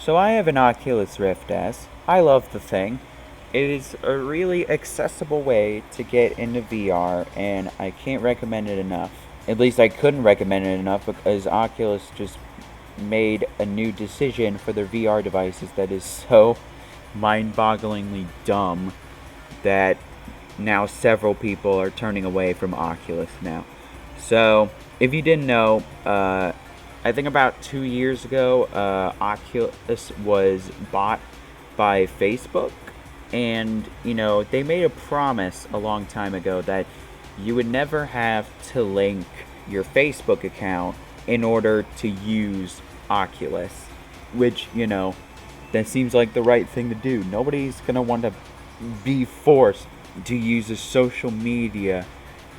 So I have an Oculus Rift S. I love the thing. It is a really accessible way to get into VR, and I can't recommend it enough. At least I couldn't recommend it enough because Oculus just made a new decision for their VR devices that is so mind-bogglingly dumb that now several people are turning away from Oculus now. So, if you didn't know, I think about 2 years ago, Oculus was bought by Facebook, and they made a promise a long time ago that you would never have to link your Facebook account in order to use Oculus, which that seems like the right thing to do. Nobody's gonna want to be forced to use a social media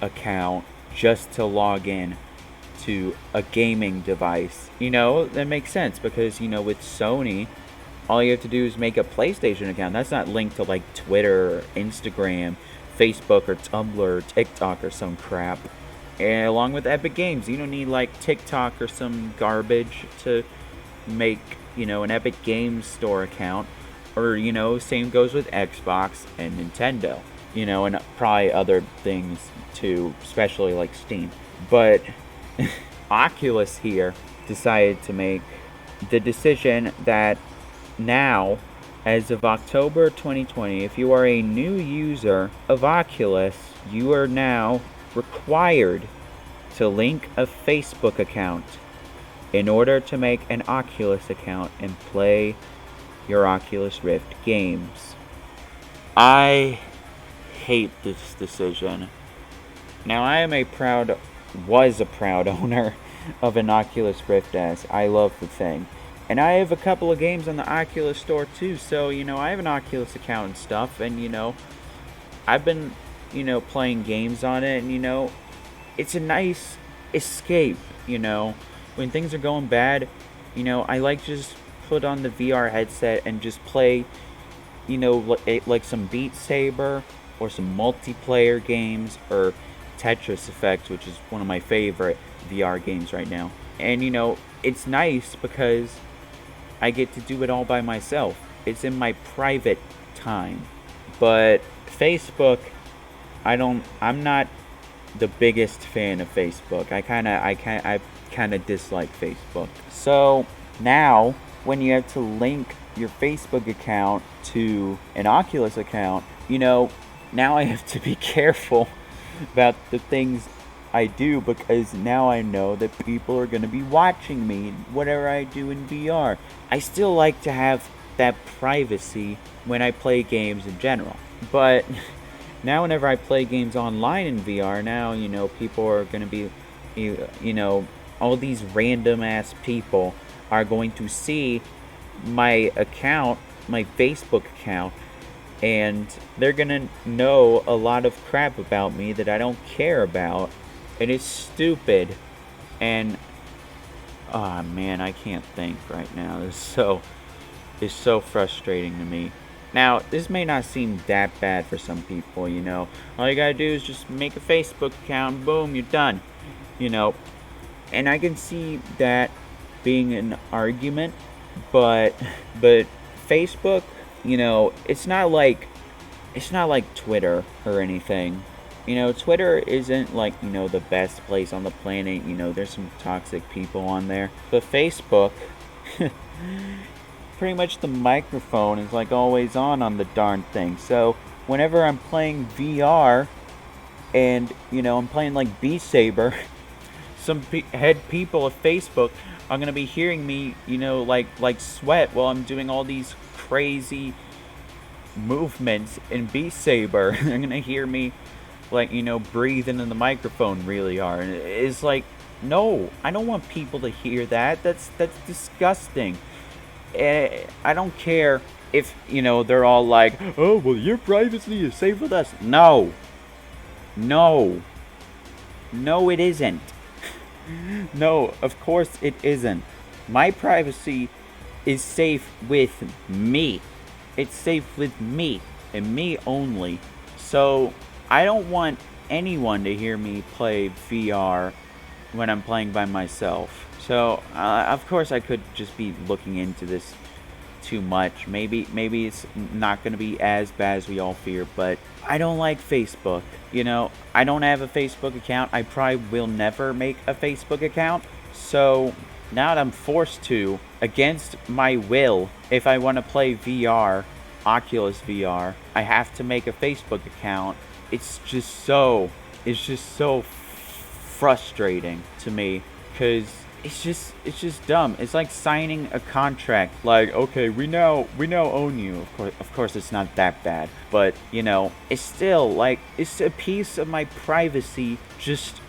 account just to log in to a gaming device. That makes sense because, with Sony, all you have to do is make a PlayStation account. That's not linked to like Twitter or Instagram, Facebook or Tumblr or TikTok or some crap. And along with Epic Games, you don't need like TikTok or some garbage to make, an Epic Games Store account. Or, same goes with Xbox and Nintendo. And probably other things too, especially like Steam. But Oculus here decided to make the decision that now, as of October 2020, if you are a new user of Oculus, you are now required to link a Facebook account in order to make an Oculus account and play your Oculus Rift games. I hate this decision. Now, I am was a proud owner of an Oculus Rift S. I love the thing. And I have a couple of games on the Oculus Store too, so, I have an Oculus account and stuff, and, I've been, playing games on it, and, it's a nice escape, when things are going bad, I like to just put on the VR headset and just play, like some Beat Saber or some multiplayer games or Tetris Effect, which is one of my favorite VR games right now. And it's nice because I get to do it all by myself. It's in my private time. But Facebook, I'm not the biggest fan of Facebook. I kind of dislike Facebook. So now when you have to link your Facebook account to an Oculus account, now I have to be careful about the things I do because now I know that people are going to be watching me whatever I do in VR. I still like to have that privacy when I play games in general. But now whenever I play games online in VR, now, people are going to be, all these random ass people are going to see my account, my Facebook account, and they're gonna know a lot of crap about me that I don't care about, and it's stupid. And oh man, I can't think right now. It's so frustrating to me. Now, this may not seem that bad for some people, all you gotta do is just make a Facebook account, boom, you're done, and I can see that being an argument, but Facebook, it's not like Twitter or anything. Twitter isn't like, the best place on the planet. There's some toxic people on there. But Facebook, pretty much the microphone is like always on the darn thing. So whenever I'm playing VR and, I'm playing like Beat Saber, some head people of Facebook are going to be hearing me, like sweat while I'm doing all these crazy movements in Beat Saber. They're going to hear me, like, breathe into the microphone really hard. And it's like, no, I don't want people to hear that. That's disgusting. I don't care if, they're all like, oh, well, your privacy is safe with us. No, it isn't. No, of course it isn't. My privacy is safe with me. It's safe with me and me only. So I don't want anyone to hear me play VR when I'm playing by myself. So of course I could just be looking into this too much. Maybe it's not going to be as bad as we all fear, but I don't like Facebook. You know, I don't have a Facebook account. I probably will never make a Facebook account. So now that I'm forced to, against my will, if I want to play VR, Oculus VR, I have to make a Facebook account. It's just so frustrating to me, because it's just dumb. It's like signing a contract. Like, okay, we now own you. Of course, it's not that bad, but you know, it's still like, it's a piece of my privacy just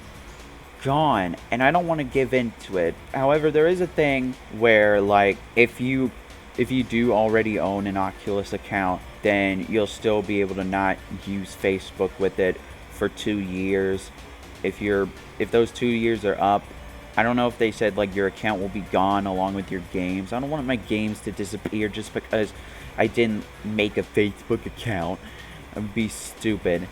gone, and I don't want to give into it. However, there is a thing where, like, if you do already own an Oculus account, then you'll still be able to not use Facebook with it for 2 years. If those 2 years are up, I don't know if they said like your account will be gone along with your games. I don't want my games to disappear just because I didn't make a Facebook account. That would be stupid.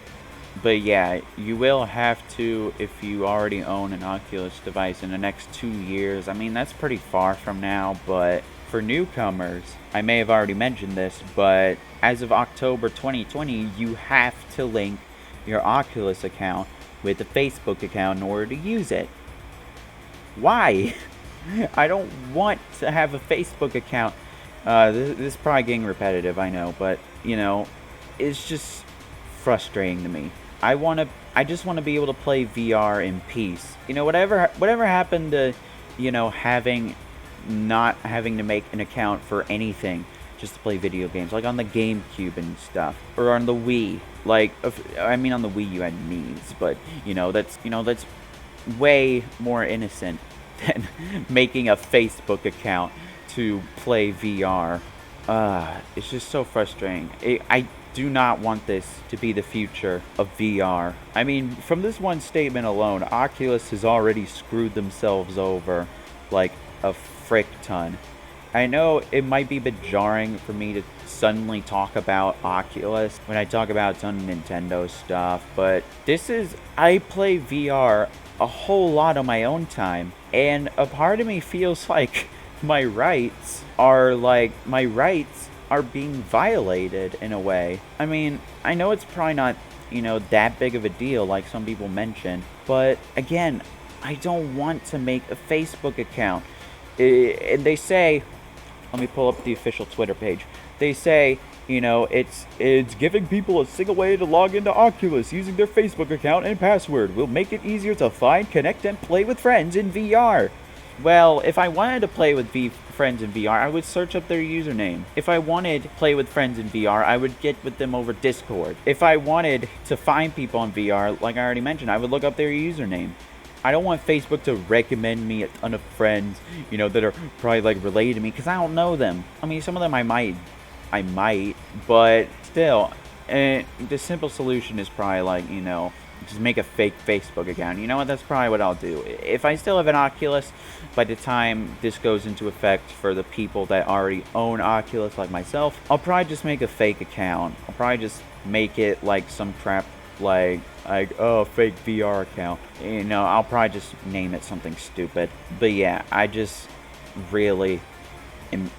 But yeah, you will have to if you already own an Oculus device in the next 2 years. I mean, that's pretty far from now, but for newcomers, I may have already mentioned this, but as of October 2020, you have to link your Oculus account with a Facebook account in order to use it. Why? I don't want to have a Facebook account. This is probably getting repetitive, I know, but you know, it's just frustrating to me. I just want to be able to play VR in peace. You know, whatever happened to, you know, not having to make an account for anything just to play video games, like on the GameCube and stuff, or on the Wii. Like, I mean, on the Wii you had memes, but you know, that's way more innocent than making a Facebook account to play VR. It's just so frustrating. I do not want this to be the future of VR. I mean, from this one statement alone, Oculus has already screwed themselves over like a frick ton. I know it might be a bit jarring for me to suddenly talk about Oculus when I talk about some Nintendo stuff, but I play VR a whole lot on my own time, and a part of me feels like my rights are being violated in a way. I mean, I know it's probably not, you know, that big of a deal like some people mention, but again, I don't want to make a Facebook account. And they say, let me pull up the official Twitter page. They say, you know, it's giving people a single way to log into Oculus using their Facebook account and password. Will make it easier to find, connect, and play with friends in VR. Well, if I wanted to play with friends in VR, I would search up their username. If I wanted to play with friends in VR, I would get with them over Discord. If I wanted to find people in VR, like I already mentioned, I would look up their username. I don't want Facebook to recommend me a ton of friends, you know, that are probably like related to me, because I don't know them. I mean, some of them I might, but still, the simple solution is probably like, you know, just make a fake Facebook account. You know what, that's probably what I'll do. If I still have an Oculus, by the time this goes into effect for the people that already own Oculus, like myself, I'll probably just make a fake account. I'll probably just make it like some crap, like fake VR account. You know, I'll probably just name it something stupid. But yeah,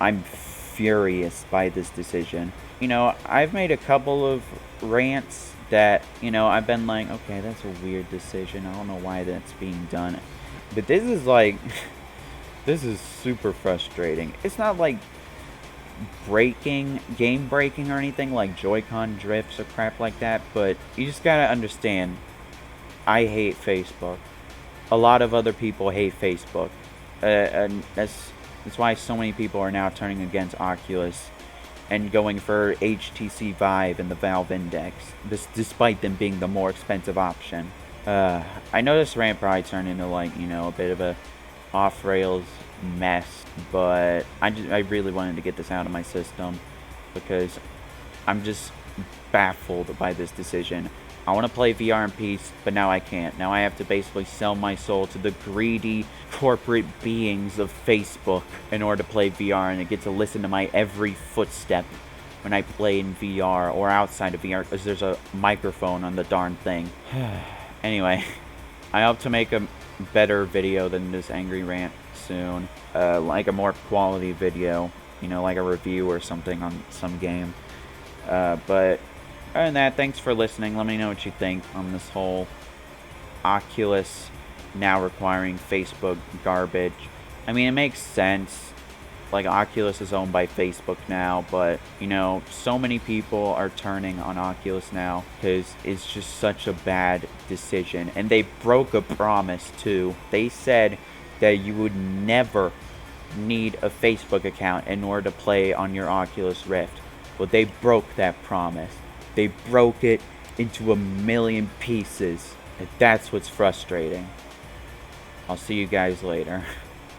I'm furious by this decision. You know, I've made a couple of rants that, you know, I've been like, okay, that's a weird decision. I don't know why that's being done. But this is like, this is super frustrating. It's not like game breaking or anything like Joy-Con drifts or crap like that, but you just gotta understand, I hate Facebook. A lot of other people hate Facebook. And that's why so many people are now turning against Oculus and going for HTC Vive and the Valve Index, despite them being the more expensive option. I know this rant probably turned into, like, you know, a bit of a off-rails mess, but I really wanted to get this out of my system because I'm just baffled by this decision. I want to play VR in peace, but now I can't. Now I have to basically sell my soul to the greedy corporate beings of Facebook in order to play VR, and I get to listen to my every footstep when I play in VR or outside of VR because there's a microphone on the darn thing. Anyway, I hope to make a better video than this angry rant soon, like a more quality video. you know, like a review or something on some game. But other than that, thanks for listening. Let me know what you think on this whole Oculus now requiring Facebook garbage. I mean, it makes sense. Like, Oculus is owned by Facebook now, but, you know, so many people are turning on Oculus now because it's just such a bad decision. And they broke a promise, too. They said that you would never need a Facebook account in order to play on your Oculus Rift. Well, they broke that promise. They broke it into a million pieces. And that's what's frustrating. I'll see you guys later.